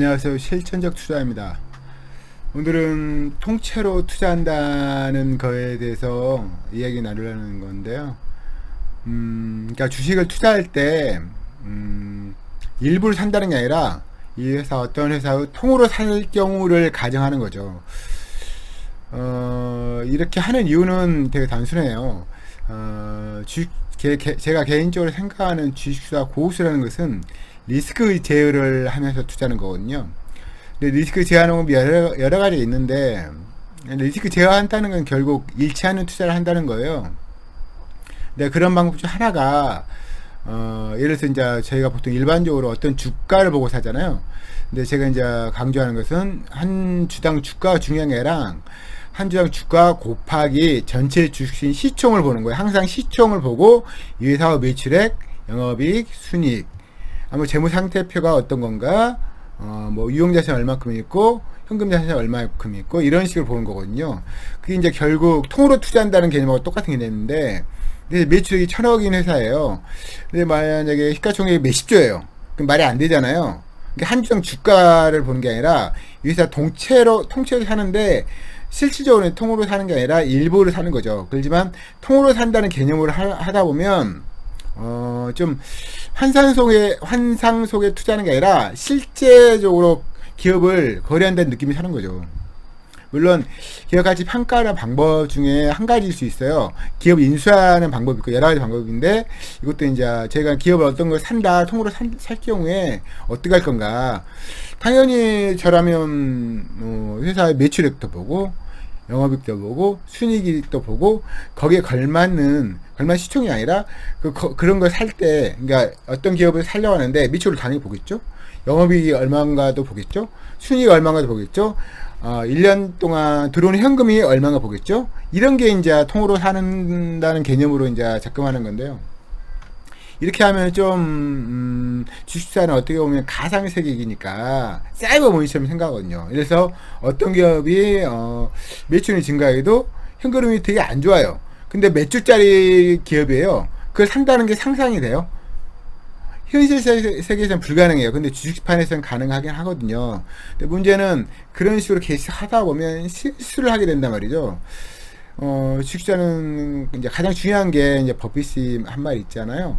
안녕하세요. 실천적 투자입니다. 오늘은 통째로 투자한다는 거에 대해서 이야기 나누려는 건데요. 그러니까 주식을 투자할 때, 일부를 산다는 게 아니라 이 회사 어떤 회사의 통으로 살 경우를 가정하는 거죠. 이렇게 하는 이유는 되게 단순해요. 제가 개인적으로 생각하는 주식투자 고수라는 것은 리스크 제어를 하면서 투자하는 거거든요. 근데 리스크 제어하는 건 여러 가지 있는데, 리스크 제어한다는 건 결국 잃지 않는 투자를 한다는 거예요. 근데 그런 방법 중 하나가, 예를 들어서 이제 저희가 보통 일반적으로 어떤 주가를 보고 사잖아요. 근데 제가 이제 강조하는 것은 한 주당 주가가 중요한 게 아니라 한 주당 주가 곱하기 전체 주식 시총을 보는 거예요. 항상 시총을 보고 이 회사의 매출액, 영업이익, 순이익, 재무상태표가 어떤 건가, 유용자산 얼마큼 있고, 현금자산 얼마큼 있고, 이런 식으로 보는 거거든요. 그게 이제 결국 통으로 투자한다는 개념하고 똑같은 개념인데, 매출액이 1,000억인 회사예요. 근데 만약에 시가총액이 몇십조예요. 그럼 말이 안 되잖아요. 그러니까 한 주당 주가를 보는 게 아니라, 이 회사 통째로 사는데, 실질적으로 통으로 사는 게 아니라 일부를 사는 거죠. 그렇지만, 통으로 산다는 개념으로 하다 보면, 좀 환상 속에 투자하는 게 아니라 실제적으로 기업을 거래한다는 느낌이 사는 거죠. 물론 기업 가치 평가하는 방법 중에 한 가지일 수 있어요. 기업 인수하는 방법이 있고 여러 가지 방법인데, 이것도 이제 제가 기업을 어떤 걸 산다, 통으로 살 경우에 어떻게 할 건가. 당연히 저라면 회사의 매출액도 보고 영업이익도 보고 순이익도 보고 거기에 걸맞는 시총이 아니라 그런 걸 살 때, 그러니까 어떤 기업을 살려고 하는데 매출을 당연히 보겠죠. 영업이익이 얼마인가도 보겠죠. 순이익이 얼마인가도 보겠죠. 1년 동안 들어오는 현금이 얼마인가 보겠죠. 이런 게 이제 통으로 사는다는 개념으로 이제 접근하는 건데요. 이렇게 하면 좀 주식투자는 어떻게 보면 가상세계이니까 사이버 머니처럼 생각하거든요. 그래서 어떤 기업이 매출이 증가해도 현금이 되게 안 좋아요. 근데 몇 주짜리 기업이에요. 그걸 산다는 게 상상이 돼요. 현실 세계에서는 불가능해요. 근데 주식판에서는 가능하긴 하거든요. 근데 문제는 그런 식으로 계속 하다 보면 실수를 하게 된단 말이죠. 주식자는 이제 가장 중요한 게 이제 버핏이 한 말 있잖아요.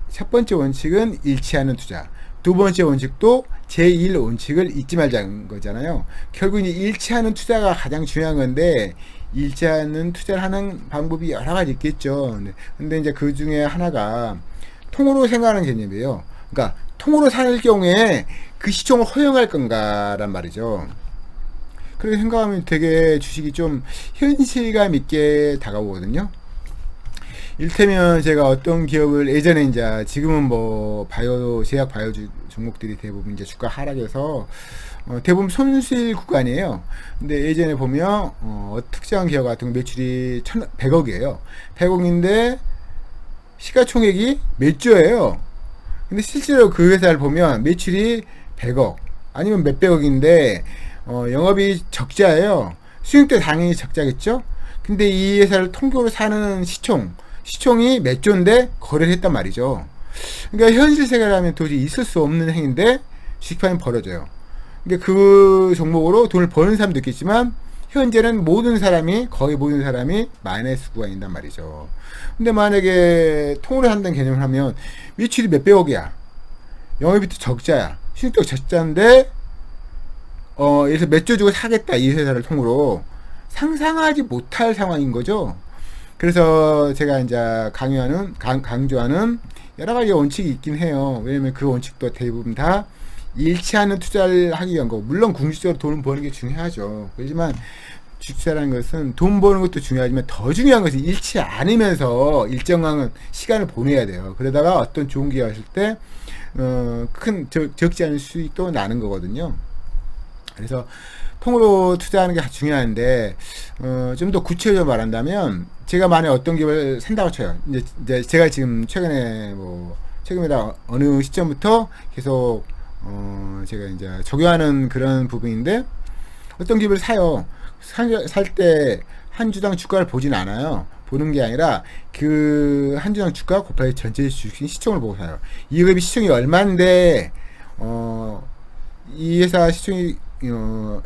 첫 번째 원칙은 잃지 않는 투자. 두 번째 원칙도 제1 원칙을 잊지 말자는 거잖아요. 결국 이제 잃지 않는 투자가 가장 중요한 건데, 잃지 않는 투자를 하는 방법이 여러 가지 있겠죠. 근데 이제 그 중에 하나가 통으로 생각하는 개념이에요. 그러니까 통으로 살 경우에 그 시총을 허용할 건가란 말이죠. 그렇게 생각하면 되게 주식이 좀 현실감 있게 다가오거든요. 이를테면 제가 어떤 기업을 예전에 이제 지금은 제약 바이오 종목들이 대부분 이제 주가 하락해서 대부분 손실 구간이에요. 근데 예전에 보면 특정한 기업 같은 거 매출이 100억이에요. 100억인데 시가총액이 몇 조예요. 근데 실제로 그 회사를 보면 매출이 100억 아니면 몇백억인데 영업이 적자예요. 수익도 당연히 적자겠죠. 근데 이 회사를 통계로 사는 시총이 몇 조인데 거래를 했단 말이죠. 그러니까 현실 세계라면 도저히 있을 수 없는 행위인데 주식판이 벌어져요. 그러니까 그 종목으로 돈을 버는 사람도 있겠지만 현재는 거의 모든 사람이 마이너스 구간이란 말이죠. 근데 만약에 통으로 한다는 개념을 하면 매출이 몇백억이야, 영업이익도 적자야, 수익도 적자인데 여기서 몇 조 주고 사겠다, 이 회사를 통으로. 상상하지 못할 상황인 거죠. 그래서 제가 이제 강조하는 여러 가지 원칙이 있긴 해요. 왜냐면 그 원칙도 대부분 다 잃지 않는 투자를 하기 위한 거고, 물론 궁극적으로 돈을 버는 게 중요하죠. 그렇지만 주식투자라는 것은 돈 버는 것도 중요하지만 더 중요한 것은 잃지 않으면서 일정한 시간을 보내야 돼요. 그러다가 어떤 좋은 기회가 왔을 때 적지 않은 수익도 나는 거거든요. 그래서 통으로 투자하는 게 중요한데, 좀 더 구체적으로 말한다면, 제가 만약 어떤 기업을 산다고 쳐요. 이제 제가 지금 최근에다 어느 시점부터 계속 제가 이제 적용하는 그런 부분인데, 어떤 기업을 사요. 살 때 한 주당 주가를 보진 않아요. 보는 게 아니라 그 한 주당 주가 곱하기 전체 주식 시총을 보고 사요. 이 기업이 시총이 얼마인데 이 회사 시총이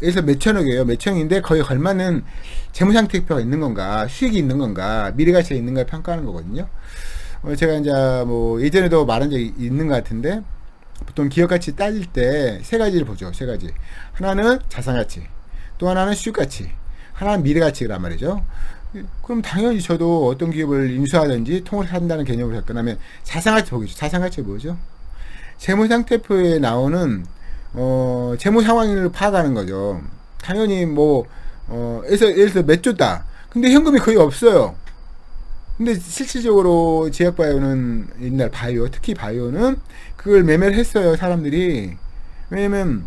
에서 몇천억이에요. 몇천억인데 거의 걸맞는 재무상태표가 있는 건가, 수익이 있는 건가, 미래가치가 있는가 평가하는 거거든요. 제가 이제 뭐 예전에도 말한 적이 있는 것 같은데, 보통 기업 가치 따질 때 세 가지를 보죠. 세 가지. 하나는 자산 가치, 또 하나는 수익 가치, 하나는 미래 가치란 말이죠. 그럼 당연히 저도 어떤 기업을 인수하든지 통을 한다는 개념을 접근하면 자산 가치 보겠죠. 자산 가치 뭐죠? 재무 상태표에 나오는 재무 상황을 파악하는 거죠. 당연히 뭐 예를 들어 몇 조다. 근데 현금이 거의 없어요. 근데 실질적으로 제약바이오는 옛날 바이오, 특히 바이오는 그걸 매매를 했어요, 사람들이. 왜냐면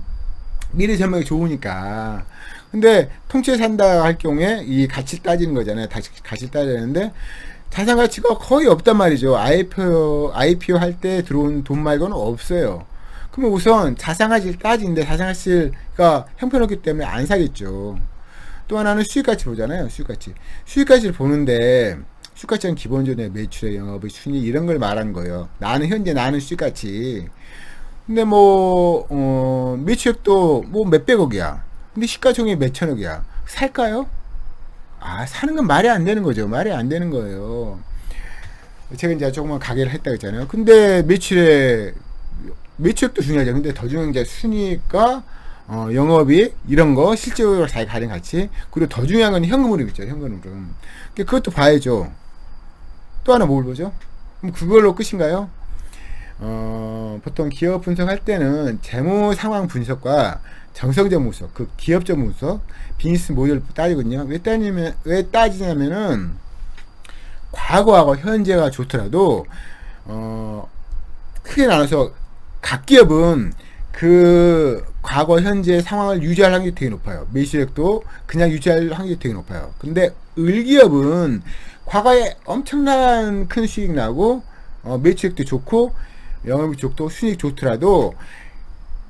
미래 전망이 좋으니까. 근데 통째 산다 할 경우에 이 가치 따지는 거잖아요. 다시 가치 따지는데 자산 가치가 거의 없단 말이죠. IPO 할 때 들어온 돈 말고는 없어요. 그러면 우선 자산 가치를 따지는데 자산 가치가 형편없기 때문에 안 사겠죠. 또 하나는 수익 가치 보잖아요. 수익 가치. 수익 가치를 보는데 수익 가치는 기본적으로 매출의 영업의 순위 이런 걸 말하는 거예요. 나는 수익 가치. 근데 매출액도 뭐 몇백억이야. 근데 시가총액이 몇천억이야. 살까요? 사는 건 말이 안 되는 거죠. 말이 안 되는 거예요. 제가 이제 조금만 가게를 했다 했잖아요. 근데 매출액도 중요하죠. 근데 더 중요한 게 순위가 영업이익 이런 거 실제로 잘 가진 가치, 그리고 더 중요한 건 현금 흐름 있죠. 현금 흐름. 그것도 봐야죠. 또 하나 뭘 보죠? 그럼 그걸로 끝인가요? 보통 기업 분석할 때는 재무 상황 분석과 정성적 분석, 그 기업적 분석, 비즈니스 모델 따지거든요. 왜 따지냐면은 과거하고 현재가 좋더라도 크게 나눠서 각 기업은 그 과거 현재 상황을 유지할 확률이 되게 높아요. 매출액도 그냥 유지할 확률이 되게 높아요. 근데 을기업은 과거에 엄청난 큰 수익 나고 매출액도 좋고 영업이 좋고 순이익 좋더라도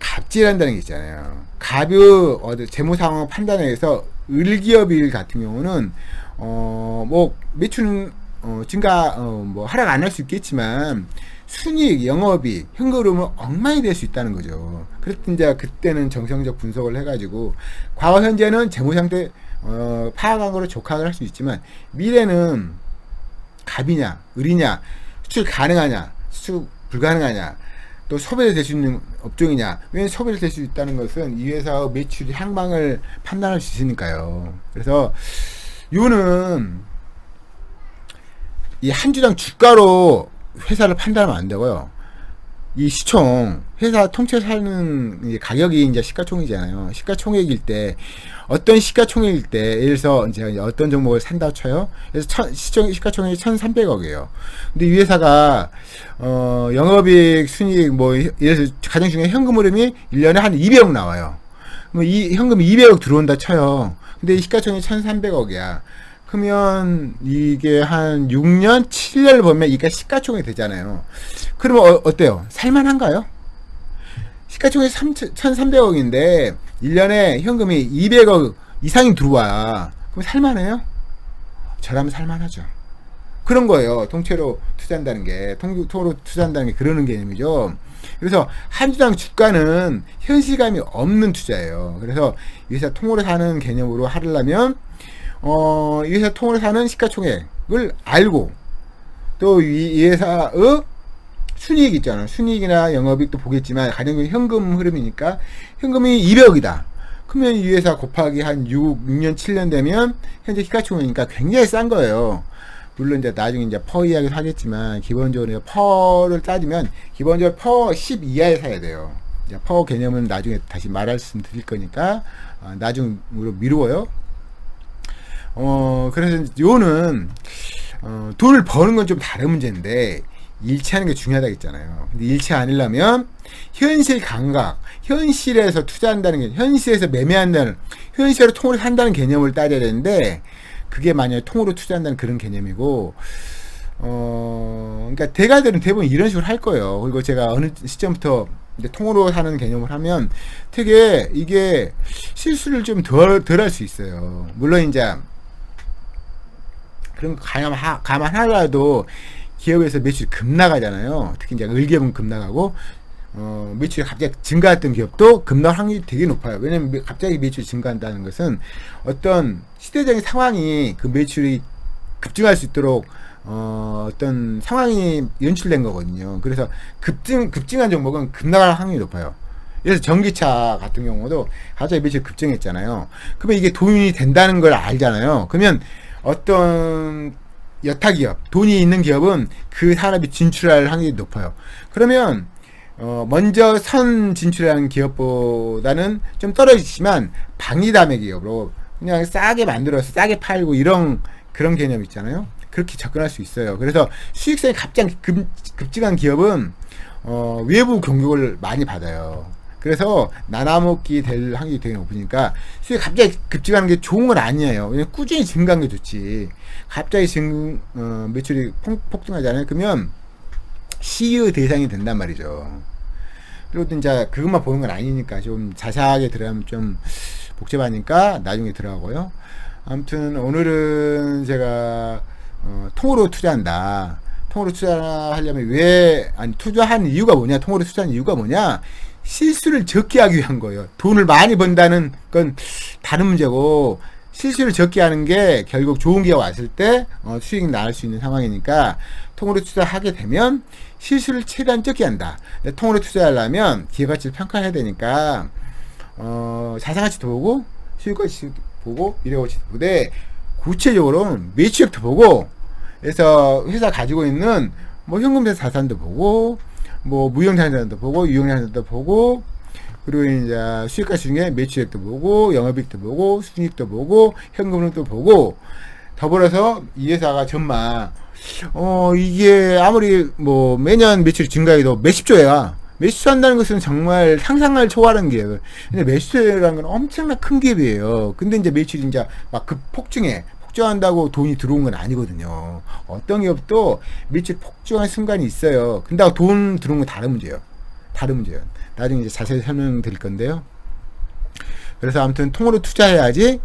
갑질한다는 게 있잖아요. 갑의 재무 상황 판단에서 을기업일 같은 경우는 뭐 매출은 증가 뭐 하락 안 할 수 있겠지만 순이익, 영업이 현금흐름은 엉망이 될 수 있다는 거죠. 그래서 이제 그때는 정성적 분석을 해가지고 과거 현재는 재무 상태 파악한 거로 족학을 할 수 있지만 미래는 갑이냐, 을이냐, 수출 가능하냐, 수출 불가능하냐, 또 소비될 수 있는 업종이냐. 왜냐면 소비될 수 있다는 것은 이 회사의 매출 향방을 판단할 수 있으니까요. 그래서 요는 이 한 주당 주가로 회사를 판단하면 안 되고요. 이 시총, 회사 통째 사는 가격이 이제 시가총액이잖아요. 시가총액일 때, 어떤 시가총액일 때, 예를 들어서 이제 어떤 종목을 산다고 쳐요. 그래서 시가총액이 1,300억이에요. 근데 이 회사가, 영업이익, 순이익, 뭐, 예를 들어서 가장 중요한 현금 흐름이 1년에 한 200억 나와요. 그럼 이 현금이 200억 들어온다 쳐요. 근데 이 시가총액이 1,300억이야. 그러면 이게 한 6년, 7년을 보면 이게 시가총액이 되잖아요. 그러면 어때요? 살만한가요? 시가총액이 1,300억인데 1년에 현금이 200억 이상이 들어와. 그럼 살만해요? 저라면 살만하죠. 그런 거예요. 통째로 투자한다는 게. 통으로 투자한다는 게 그러는 개념이죠. 그래서 한 주당 주가는 현실감이 없는 투자예요. 그래서 이 회사 통으로 사는 개념으로 하려면 이 회사 통으로 사는 시가총액을 알고 또 이 회사의 순이익 있잖아요. 순이익이나 영업이익도 보겠지만 가장 현금 흐름이니까 현금이 200억이다. 그러면 이 회사 곱하기 한 6년 7년 되면 현재 시가총액이니까 굉장히 싼 거예요. 물론 이제 나중에 이제 퍼 이야기도 하겠지만 기본적으로 퍼를 따지면 기본적으로 퍼 10 이하에 사야 돼요. 이제 퍼 개념은 나중에 다시 말씀드릴 거니까 나중으로 미루어요. 그래서 요는 돈을 버는 건 좀 다른 문제인데 일치하는 게 중요하다 했잖아요. 근데 일치 아니려면 현실 감각, 현실에서 투자한다는 게, 현실에서 매매한다는, 현실로 통으로 산다는 개념을 따져야 되는데 그게 만약에 통으로 투자한다는 그런 개념이고, 그러니까 대가들은 대부분 이런 식으로 할 거예요. 그리고 제가 어느 시점부터 이제 통으로 사는 개념을 하면 되게 이게 실수를 좀 덜 할 수 있어요. 물론 이제 그런 거 감안하더라도 기업에서 매출이 급 나가잖아요. 특히 이제 을기업은 급 나가고 매출이 갑자기 증가했던 기업도 급락 확률이 되게 높아요. 왜냐면 갑자기 매출이 증가한다는 것은 어떤 시대적인 상황이 그 매출이 급증할 수 있도록 어떤 상황이 연출된 거거든요. 그래서 급증한 종목은 급락할 확률이 높아요. 그래서 전기차 같은 경우도 갑자기 매출 급증했잖아요. 그러면 이게 돈이 된다는 걸 알잖아요. 그러면 어떤 여타 기업, 돈이 있는 기업은 그 산업에 진출할 확률이 높아요. 그러면 먼저 선 진출하는 기업보다는 좀 떨어지지만 방리담의 기업으로 그냥 싸게 만들어서 싸게 팔고 이런 그런 개념 있잖아요. 그렇게 접근할 수 있어요. 그래서 수익성이 갑자기 급증한 기업은 외부 공격을 많이 받아요. 그래서 나눠먹기 될 확률이 되게 높으니까 수익이 갑자기 급증하는 게 좋은 건 아니에요. 그냥 꾸준히 증가한 게 좋지. 갑자기 매출이 폭증하잖아요. 그러면 시의 대상이 된단 말이죠. 그리고 이제 그것만 보는 건 아니니까 좀 자세하게 들어가면 좀 복잡하니까 나중에 들어가고요. 아무튼 오늘은 제가 통으로 투자한다. 통으로 투자하려면 투자한 이유가 뭐냐? 통으로 투자하는 이유가 뭐냐? 실수를 적게 하기 위한 거예요. 돈을 많이 번다는 건 다른 문제고, 실수를 적게 하는 게 결국 좋은 기회가 왔을 때 수익이 나올 수 있는 상황이니까 통으로 투자하게 되면 실수를 최대한 적게 한다. 통으로 투자하려면 기회가치를 평가해야 되니까 자산가치도 보고 수익가치도 보고 미래가치도 보되 구체적으로는 매출액도 보고, 그래서 회사 가지고 있는 뭐 현금자 자산도 보고 뭐 무형자산도 보고 유형자산도 보고, 그리고 이제 수익가치 중에 매출액도 보고 영업이익도 보고 순이익도 보고 현금흐름도 보고, 더불어서 이 회사가 전망 이게 아무리 뭐 매년 매출이 증가해도 몇십 조야. 매수한다는 것은 정말 상상을 초월하는 기업. 근데 매수라는 건 엄청나 큰 기업이에요. 근데 이제 매출이 이제 막 폭증한다고 돈이 들어온 건 아니거든요. 어떤 기업도 매출 폭증한 순간이 있어요. 근데 돈 들어온 건 다른 문제예요. 나중에 이제 자세히 설명드릴 건데요. 그래서 아무튼 통으로 투자해야지.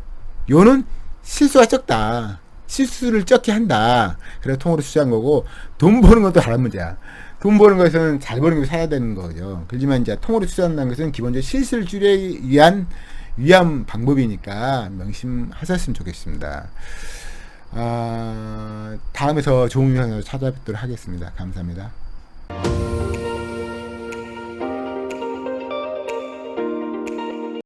요는 실수가 적다. 실수를 적게 한다. 그래서 통으로 투자한 거고, 돈 버는 것도 다른 문제야. 돈 버는 것은 잘 버는 걸 사야 되는 거죠. 그렇지만 이제 통으로 투자한다는 것은 기본적으로 실수를 줄이기 위한 방법이니까 명심하셨으면 좋겠습니다. 다음에 더 좋은 영상으로 찾아뵙도록 하겠습니다. 감사합니다.